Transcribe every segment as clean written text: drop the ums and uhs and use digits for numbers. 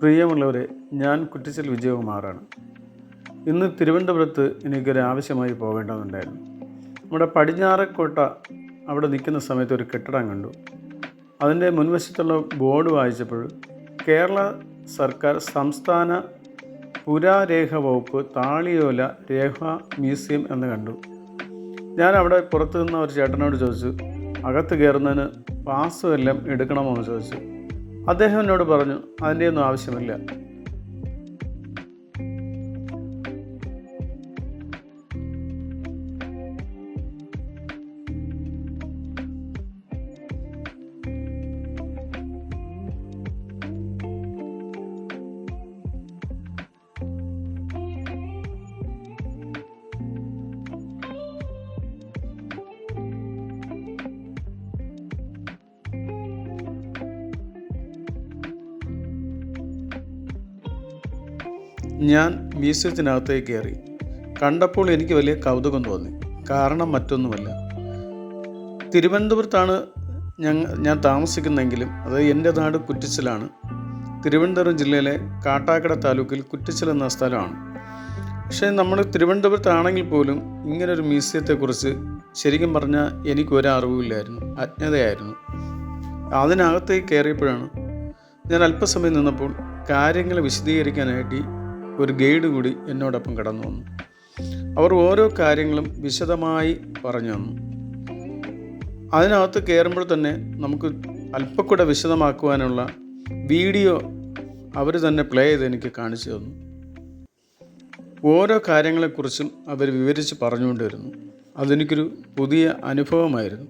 പ്രിയമുള്ളവരെ, ഞാൻ കുറ്റിച്ചൽ വിജയകുമാറാണ്. ഇന്ന് തിരുവനന്തപുരത്ത് എനിക്കൊരു ആവശ്യമായി പോകേണ്ടതുണ്ടായിരുന്നു. നമ്മുടെ പടിഞ്ഞാറക്കോട്ട അവിടെ നിൽക്കുന്ന സമയത്ത് ഒരു കെട്ടിടം കണ്ടു. അതിൻ്റെ മുൻവശത്തുള്ള ബോർഡ് വായിച്ചപ്പോൾ കേരള സർക്കാർ സംസ്ഥാന പുരാരേഖ വകുപ്പ് താളിയോല രേഖ മ്യൂസിയം എന്ന് കണ്ടു. ഞാൻ അവിടെ പുറത്തു നിന്ന ഒരു ചേട്ടനോട് ചോദിച്ചു, അകത്ത് കയറുന്നതിന് പാസും എല്ലാം എടുക്കണമോ എന്ന് ചോദിച്ചു. അദ്ദേഹം എന്നോട് പറഞ്ഞു, അതിൻ്റെ ഒന്നും ആവശ്യമില്ല. ഞാൻ മ്യൂസിയത്തിനകത്തേക്ക് കയറി. കണ്ടപ്പോൾ എനിക്ക് വലിയ കൗതുകം തോന്നി. കാരണം മറ്റൊന്നുമല്ല, തിരുവനന്തപുരത്താണ് ഞാൻ താമസിക്കുന്നതെങ്കിലും അത് എൻ്റെ നാട് കുറ്റിച്ചലാണ്. തിരുവനന്തപുരം ജില്ലയിലെ കാട്ടാക്കട താലൂക്കിൽ കുറ്റിച്ചൽ എന്ന സ്ഥലമാണ്. പക്ഷേ നമ്മൾ തിരുവനന്തപുരത്താണെങ്കിൽ പോലും ഇങ്ങനൊരു മ്യൂസിയത്തെക്കുറിച്ച് ശരിക്കും പറഞ്ഞാൽ എനിക്കൊരു അറിവില്ലായിരുന്നു, അജ്ഞതയായിരുന്നു. അതിനകത്തേക്ക് കയറിയപ്പോഴാണ് ഞാൻ അല്പസമയം നിന്നപ്പോൾ കാര്യങ്ങൾ വിശദീകരിക്കാനായിട്ട് ഒരു ഗൈഡ് കൂടി എന്നോടൊപ്പം കടന്നു വന്നു. അവർ ഓരോ കാര്യങ്ങളും വിശദമായി പറഞ്ഞു തന്നു. അതിനകത്ത് കയറുമ്പോൾ തന്നെ നമുക്ക് അല്പം കൂടെ വിശദമാക്കുവാനുള്ള വീഡിയോ അവർ തന്നെ പ്ലേ ചെയ്ത് എനിക്ക് കാണിച്ചു തന്നു. ഓരോ കാര്യങ്ങളെക്കുറിച്ചും അവർ വിവരിച്ച് പറഞ്ഞുകൊണ്ടിരുന്നു. അതെനിക്കൊരു പുതിയ അനുഭവമായിരുന്നു.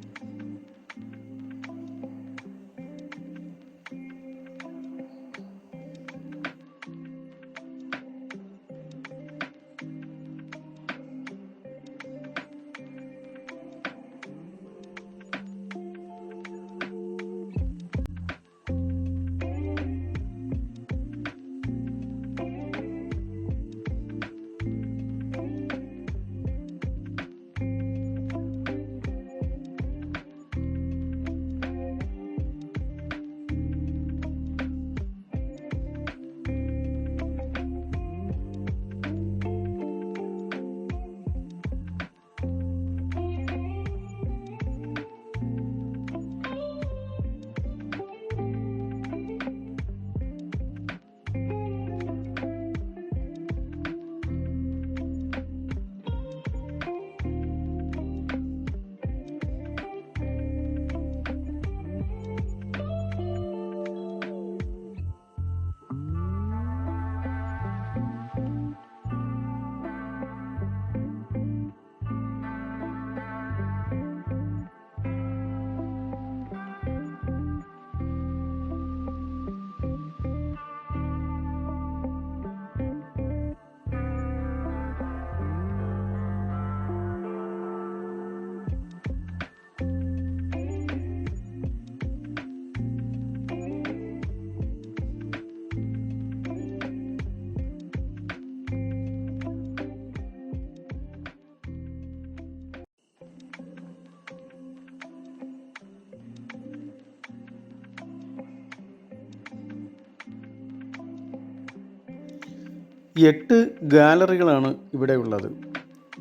എട്ട് ഗാലറികളാണ് ഇവിടെ ഉള്ളത്.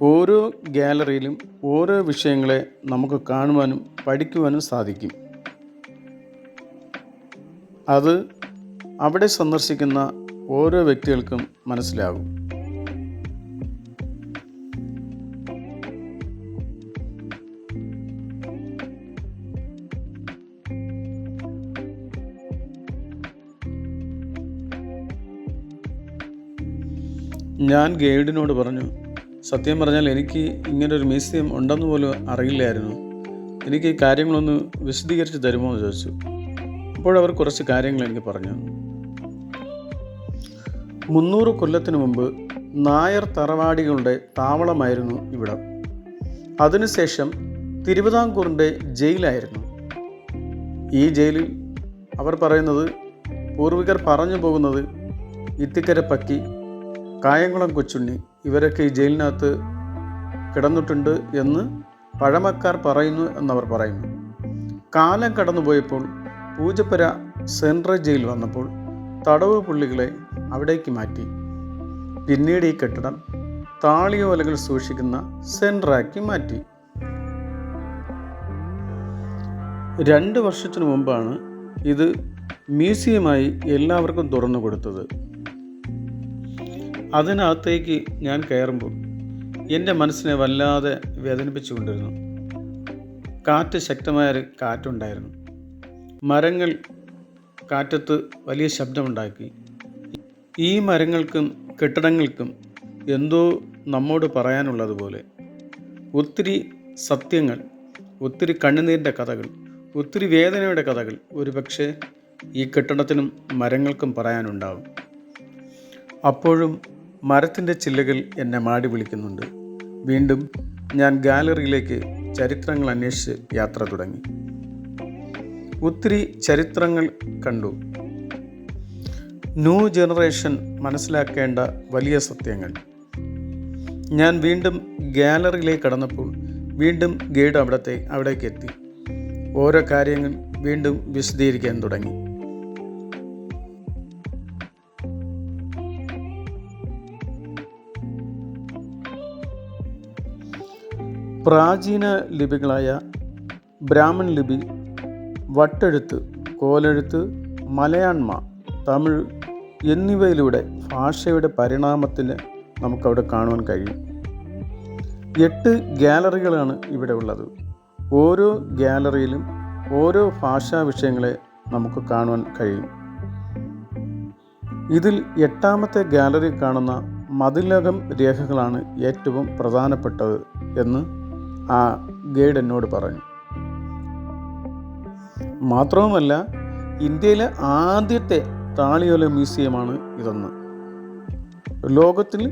ഓരോ ഗാലറിയിലും ഓരോ വിഷയങ്ങളെ നമുക്ക് കാണുവാനും പഠിക്കുവാനും സാധിക്കും. അത് അവിടെ സന്ദർശിക്കുന്ന ഓരോ വ്യക്തികൾക്കും മനസ്സിലാകും. ഞാൻ ഗൈഡിനോട് പറഞ്ഞു, സത്യം പറഞ്ഞാൽ എനിക്ക് ഇങ്ങനൊരു മ്യൂസിയം ഉണ്ടെന്ന് പോലും അറിയില്ലായിരുന്നു. എനിക്ക് ഈ കാര്യങ്ങളൊന്ന് വിശദീകരിച്ച് തരുമോ എന്ന് ചോദിച്ചു. അപ്പോഴവർ കുറച്ച് കാര്യങ്ങൾ എനിക്ക് പറഞ്ഞു. 300 കൊല്ലത്തിന് മുമ്പ് നായർ തറവാടികളുടെ താവളമായിരുന്നു ഇവിടം. അതിനുശേഷം തിരുവിതാംകൂറിൻ്റെ ജയിലായിരുന്നു. ഈ ജയിലിൽ അവർ പറയുന്നത്, പൂർവികർ പറഞ്ഞു പോകുന്നത്, ഇത്തിക്കര പക്കി, കായംകുളം കൊച്ചുണ്ണി ഇവരൊക്കെ ഈ ജയിലിനകത്ത് കിടന്നിട്ടുണ്ട് എന്ന് പഴമക്കാർ പറയുന്നു എന്നവർ പറയുന്നു. കാലം കടന്നുപോയപ്പോൾ പൂജപ്പുര സെൻട്രൽ ജയിൽ വന്നപ്പോൾ തടവ് പുള്ളികളെ അവിടേക്ക് മാറ്റി. പിന്നീട് ഈ കെട്ടിടം താളിയോലകൾ സൂക്ഷിക്കുന്ന സെൻറ്ററാക്കി മാറ്റി. 2 വർഷത്തിനു മുമ്പാണ് ഇത് മ്യൂസിയമായി എല്ലാവർക്കും തുറന്നു കൊടുത്തത്. അതിനകത്തേക്ക് ഞാൻ കയറുമ്പോൾ എൻ്റെ മനസ്സിനെ വല്ലാതെ വേദനിപ്പിച്ചുകൊണ്ടിരുന്നു. ശക്തമായൊരു കാറ്റുണ്ടായിരുന്നു. മരങ്ങൾ കാറ്റത്ത് വലിയ ശബ്ദമുണ്ടാക്കി. ഈ മരങ്ങൾക്കും കെട്ടിടങ്ങൾക്കും എന്തോ നമ്മോട് പറയാനുള്ളതുപോലെ ഒത്തിരി സത്യങ്ങൾ, ഒത്തിരി കണ്ണുനീരിൻ്റെ കഥകൾ, ഒത്തിരി വേദനയുടെ കഥകൾ ഒരുപക്ഷെ ഈ കെട്ടിടത്തിനും മരങ്ങൾക്കും പറയാനുണ്ടാവും. അപ്പോഴും മരത്തിൻ്റെ ചില്ലകൾ എന്നെ മാടി വിളിക്കുന്നുണ്ട്. വീണ്ടും ഞാൻ ഗാലറിയിലേക്ക് ചരിത്രങ്ങൾ അന്വേഷിച്ച് യാത്ര തുടങ്ങി. ഒത്തിരി ചരിത്രങ്ങൾ കണ്ടു. ന്യൂ ജനറേഷൻ മനസ്സിലാക്കേണ്ട വലിയ സത്യങ്ങൾ. ഞാൻ വീണ്ടും ഗാലറിയിലേക്ക് കടന്നപ്പോൾ വീണ്ടും ഗൈഡ് അവിടേക്ക് എത്തി. ഓരോ കാര്യങ്ങൾ വീണ്ടും വിശദീകരിക്കാൻ തുടങ്ങി. പ്രാചീന ലിപികളായ ബ്രാഹ്മൺ ലിപി, വട്ടെഴുത്ത്, കോലെഴുത്ത്, മലയാണ്മ, തമിഴ് എന്നിവയിലൂടെ ഭാഷയുടെ പരിണാമത്തിന് നമുക്കവിടെ കാണുവാൻ കഴിയും. 8 ഗാലറികളാണ് ഇവിടെ ഉള്ളത്. ഓരോ ഗാലറിയിലും ഓരോ ഭാഷാ വിഷയങ്ങളെ നമുക്ക് കാണുവാൻ കഴിയും. ഇതിൽ 8ാമത്തെ ഗാലറി കാണുന്ന മതിലകം രേഖകളാണ് ഏറ്റവും പ്രധാനപ്പെട്ടത് എന്ന് ആ ഗൈഡ് എന്നോട് പറഞ്ഞു. മാത്രവുമല്ല, ഇന്ത്യയിലെ ആദ്യത്തെ താളിയോല മ്യൂസിയമാണ് ഇതെന്ന്. ലോകത്തിൽ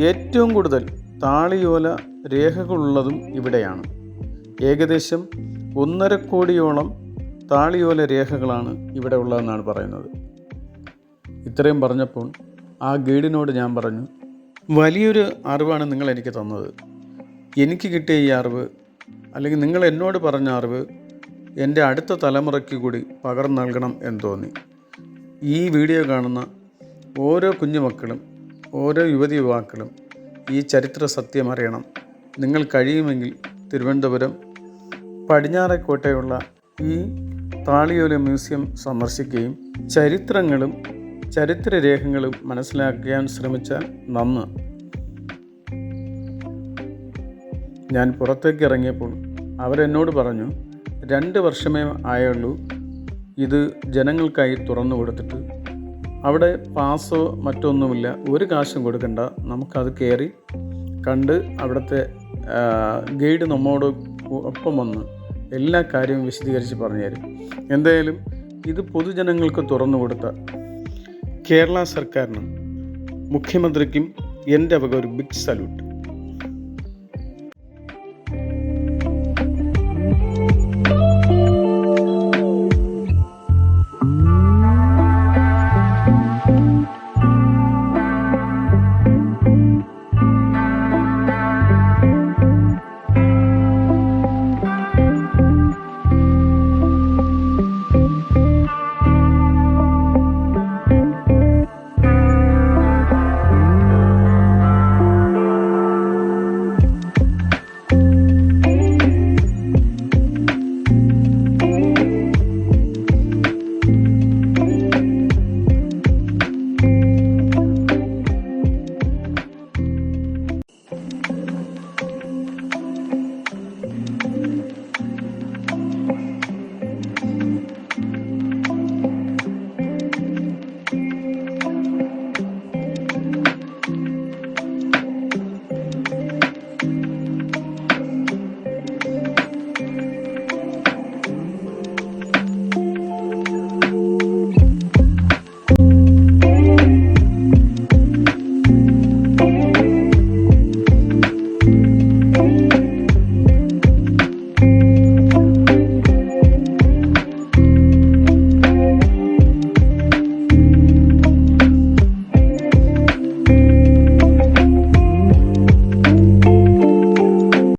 ഏറ്റവും കൂടുതൽ താളിയോല രേഖകളുള്ളതും ഇവിടെയാണ്. ഏകദേശം 1.5 കോടിയോളം താളിയോല രേഖകളാണ് ഇവിടെ ഉള്ളതെന്നാണ് പറയുന്നത്. ഇത്രയും പറഞ്ഞപ്പോൾ ആ ഗൈഡിനോട് ഞാൻ പറഞ്ഞു, വലിയൊരു അറിവാണ് നിങ്ങൾ എനിക്ക് തന്നത്. എനിക്ക് കിട്ടിയ ഈ അറിവ്, അല്ലെങ്കിൽ നിങ്ങൾ എന്നോട് പറഞ്ഞ അറിവ് എൻ്റെ അടുത്ത തലമുറയ്ക്ക് കൂടി പകർന്നു നൽകണം എന്ന് തോന്നി. ഈ വീഡിയോ കാണുന്ന ഓരോ കുഞ്ഞുമക്കളും ഓരോ യുവതിയുവാക്കളും ഈ ചരിത്ര സത്യം അറിയണം. നിങ്ങൾ കഴിയുമെങ്കിൽ തിരുവനന്തപുരം പടിഞ്ഞാറേക്കോട്ടയുള്ള ഈ താളിയോല മ്യൂസിയം സന്ദർശിക്കുകയും ചരിത്രങ്ങളും ചരിത്രരേഖകളും മനസ്സിലാക്കാൻ ശ്രമിച്ചാൽ നന്ന്. ഞാൻ പുറത്തേക്ക് ഇറങ്ങിയപ്പോൾ അവരെന്നോട് പറഞ്ഞു, 2 വർഷമേ ആയുള്ളൂ ഇത് ജനങ്ങൾക്കായി തുറന്നു കൊടുത്തിട്ട്. അവിടെ പാസോ മറ്റൊന്നുമില്ല, ഒരു കാശും കൊടുക്കണ്ട. നമുക്കത് കയറി കണ്ട് അവിടുത്തെ ഗൈഡ് നമ്മോട് ഒപ്പം വന്ന് എല്ലാ കാര്യവും വിശദീകരിച്ച് പറഞ്ഞു തരും. എന്തായാലും ഇത് പൊതുജനങ്ങൾക്ക് തുറന്നു കൊടുത്ത കേരള സർക്കാരിനും മുഖ്യമന്ത്രിക്കും എൻ്റെ വക ഒരു ബിഗ് സല്യൂട്ട്.